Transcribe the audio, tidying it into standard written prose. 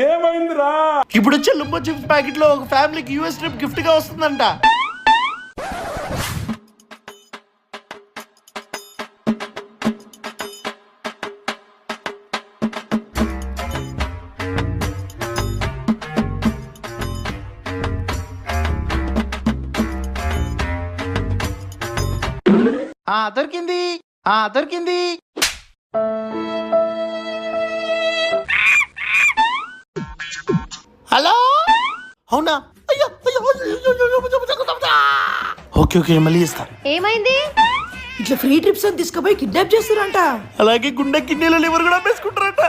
ఏమైందిరా? ఇప్పుడు వచ్చే లుంబో చిప్స్ ప్యాకెట్ లో ఒక ఫ్యామిలీకి యూఎస్ ట్రిప్ గిఫ్ట్ గా వస్తుందంట. దొరికింది దొరికింది. హలో, అవునా? అయ్యో ఓకే ఓకే, మళ్ళీ ఇస్తా. ఏమైంది? ఇట్లా ఫ్రీ ట్రిప్స్ అని తీసుకుపోయి కిడ్నాప్ చేస్తారంట. అలాగే గుండె కిడ్నీలో లివర్ కూడా అమ్మేసుకుంటారంట.